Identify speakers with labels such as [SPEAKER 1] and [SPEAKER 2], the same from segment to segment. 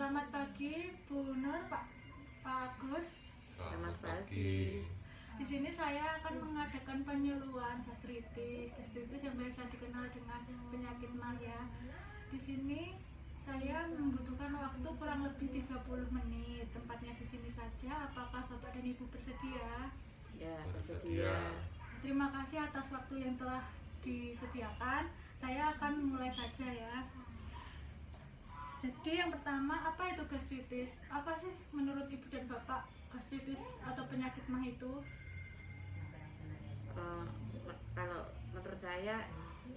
[SPEAKER 1] Selamat pagi Bu Nur, Pak Agus.
[SPEAKER 2] Selamat pagi.
[SPEAKER 1] Di sini saya akan mengadakan penyuluhan gastritis yang biasa dikenal dengan penyakit MAH ya. Di sini saya membutuhkan waktu kurang lebih 30 menit. Tempatnya di sini saja. Apakah Bapak dan Ibu bersedia?
[SPEAKER 2] Ya, bersedia.
[SPEAKER 1] Terima kasih atas waktu yang telah disediakan. Saya akan mulai saja ya. Jadi yang pertama, apa itu gastritis? Apa sih menurut Ibu dan Bapak gastritis atau penyakit MAH itu?
[SPEAKER 2] Kalau menurut saya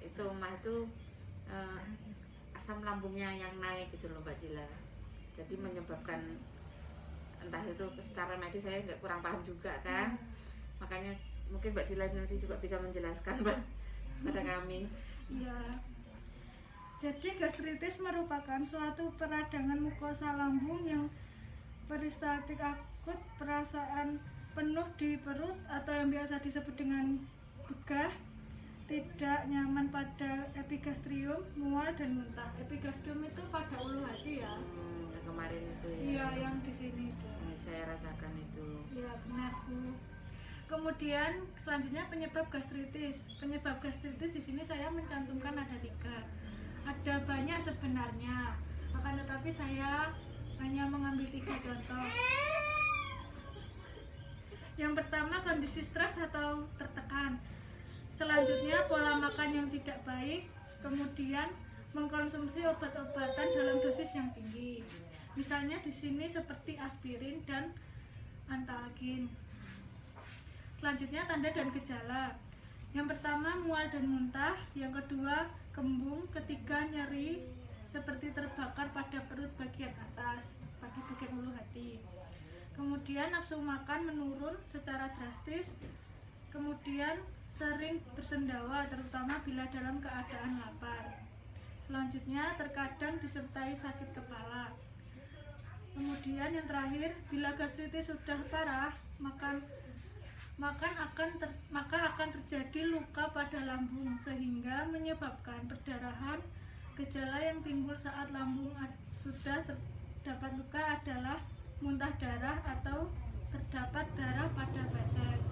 [SPEAKER 2] itu MAH itu asam lambungnya yang naik gitu loh Mbak Dila. Jadi menyebabkan entah itu secara medis saya nggak kurang paham juga kan. Makanya mungkin Mbak Dila nanti juga bisa menjelaskan pada kami.
[SPEAKER 1] Ya. Jadi gastritis merupakan suatu peradangan mukosa lambung yang peristaltik akut, perasaan penuh di perut atau yang biasa disebut dengan begah, tidak nyaman pada epigastrium, mual dan muntah. Epigastrium itu pada ulu hati ya.
[SPEAKER 2] Yang kemarin itu ya.
[SPEAKER 1] Iya, yang di sini itu.
[SPEAKER 2] Saya rasakan itu.
[SPEAKER 1] Iya, benar Bu. Kemudian selanjutnya penyebab gastritis. Penyebab gastritis di sini saya mencantumkan ada 3. Ada banyak sebenarnya, akan tetapi saya hanya mengambil 3 contoh. Yang pertama, kondisi stres atau tertekan. Selanjutnya, pola makan yang tidak baik. Kemudian, mengkonsumsi obat-obatan dalam dosis yang tinggi. Misalnya di sini seperti aspirin dan antalgin. Selanjutnya, tanda dan gejala. Yang pertama, mual dan muntah. Yang kedua, kembung. Ketiga, nyeri seperti terbakar pada perut bagian atas, pada bagian ulu hati. Kemudian nafsu makan menurun secara drastis. Kemudian sering bersendawa, terutama bila dalam keadaan lapar. Selanjutnya, terkadang disertai sakit kepala. Kemudian yang terakhir, bila gastritis sudah parah, maka akan terjadi luka pada lambung sehingga menyebabkan perdarahan. Gejala yang timbul saat lambung sudah terdapat luka adalah muntah darah atau terdapat darah pada feses.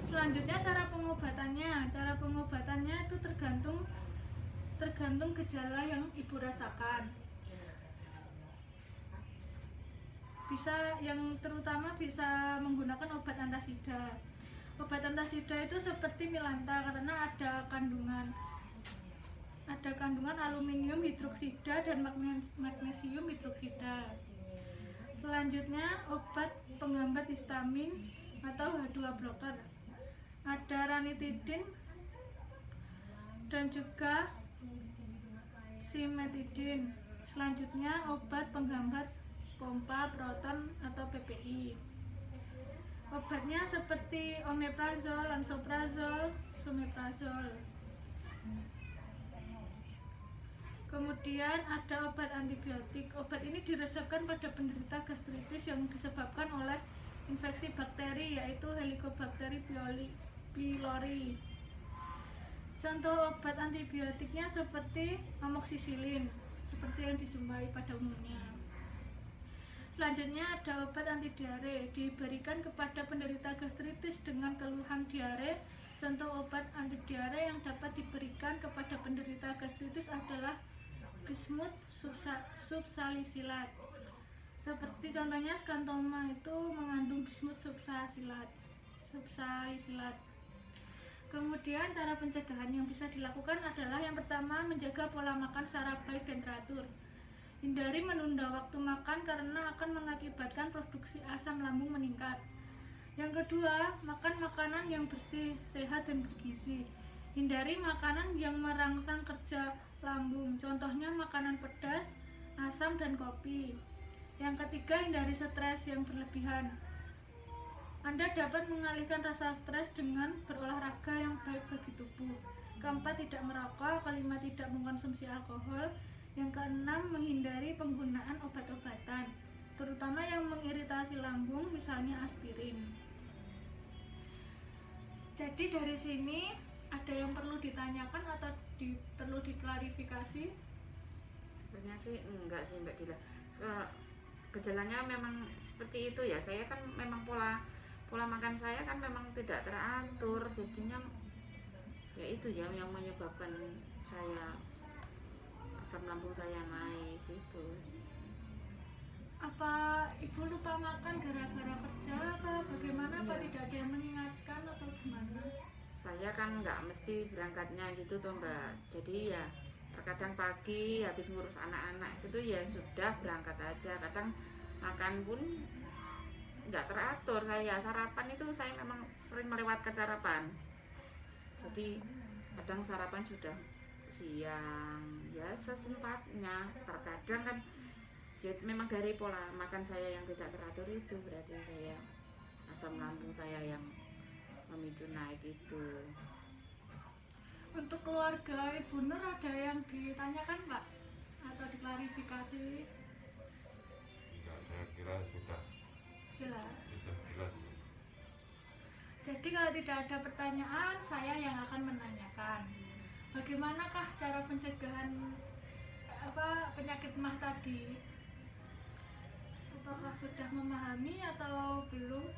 [SPEAKER 1] Selanjutnya cara pengobatannya. Cara pengobatannya itu tergantung gejala yang Ibu rasakan. Terutama bisa menggunakan obat antasida. Obat antasida itu seperti Milanta karena ada kandungan aluminium hidroksida dan magnesium hidroksida. Selanjutnya obat penghambat histamin atau H2 blocker. Ada ranitidin dan juga simetidin. Selanjutnya obat penghambat pompa proton atau PPI. Obatnya seperti omeprazol, lansoprazol, someprazol. Kemudian ada obat antibiotik. Obat ini diresepkan pada penderita gastritis yang disebabkan oleh infeksi bakteri, yaitu Helicobacter pylori. Contoh obat antibiotiknya seperti amoxicillin, seperti yang dijumpai pada umumnya. Selanjutnya ada obat anti diare, diberikan kepada penderita gastritis dengan keluhan diare. Contoh obat anti diare yang dapat diberikan kepada penderita gastritis adalah bismut subsalisilat. Seperti contohnya skantoma itu mengandung bismut subsalisilat. Kemudian cara pencegahan yang bisa dilakukan adalah yang pertama, menjaga pola makan secara baik dan teratur. Hindari menunda waktu makan karena akan mengakibatkan produksi asam lambung meningkat. Yang kedua, makan makanan yang bersih, sehat, dan bergizi. Hindari makanan yang merangsang kerja lambung, contohnya makanan pedas, asam, dan kopi. Yang ketiga, hindari stres yang berlebihan. Anda dapat mengalihkan rasa stres dengan berolahraga yang baik bagi tubuh. Keempat, tidak merokok. Kelima, tidak mengkonsumsi alkohol. Yang keenam, menghindari penggunaan obat-obatan, terutama yang mengiritasi lambung, misalnya aspirin. Jadi dari sini ada yang perlu ditanyakan atau perlu diklarifikasi?
[SPEAKER 2] Sebenarnya sih enggak sih Mbak Dila. Gejalanya memang seperti itu ya. Saya kan memang pola makan saya kan memang tidak teratur, jadinya ya itu ya yang menyebabkan saya asam lambung saya naik gitu.
[SPEAKER 1] Apa ibu lupa makan gara-gara kerja apa bagaimana, apa
[SPEAKER 2] Iya.
[SPEAKER 1] tidak ada yang mengingatkan atau gimana?
[SPEAKER 2] Saya kan nggak mesti berangkatnya gitu toh Mbak, jadi ya terkadang pagi habis ngurus anak-anak gitu ya sudah berangkat aja. Kadang makan pun nggak teratur, saya sarapan itu saya memang sering melewatkan sarapan, jadi kadang sarapan sudah siang ya sesempatnya. Terkadang kan jadi memang dari pola makan saya yang tidak teratur itu berarti saya asam lambung saya yang memicu naik itu.
[SPEAKER 1] Untuk keluarga Ibu Nur ada yang ditanyakan Pak atau diklarifikasi?
[SPEAKER 3] Enggak, saya kira sudah
[SPEAKER 1] Jelas.
[SPEAKER 3] jelas.
[SPEAKER 1] Jadi kalau tidak ada pertanyaan, saya yang akan menanyakan. Bagaimanakah cara pencegahan penyakit mah tadi? Apakah sudah memahami atau belum?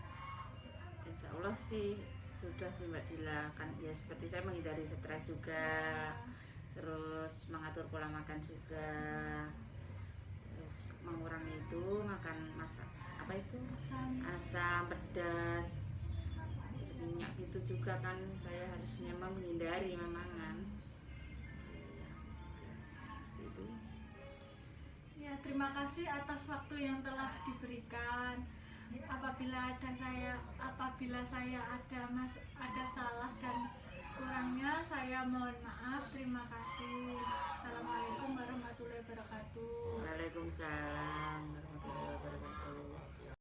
[SPEAKER 2] Insya Allah sih sudah sih Mbak Dila, kan ya seperti saya menghindari stres juga, terus mengatur pola makan juga, terus mengurangi itu makan masak apa itu asam pedas minyak gitu juga kan saya harusnya menghindari memangan seperti itu.
[SPEAKER 1] Ya, terima kasih atas waktu yang telah diberikan. Apabila saya ada salah dan kurangnya saya mohon maaf. Terima kasih. Assalamualaikum warahmatullahi wabarakatuh.
[SPEAKER 2] Waalaikumsalam.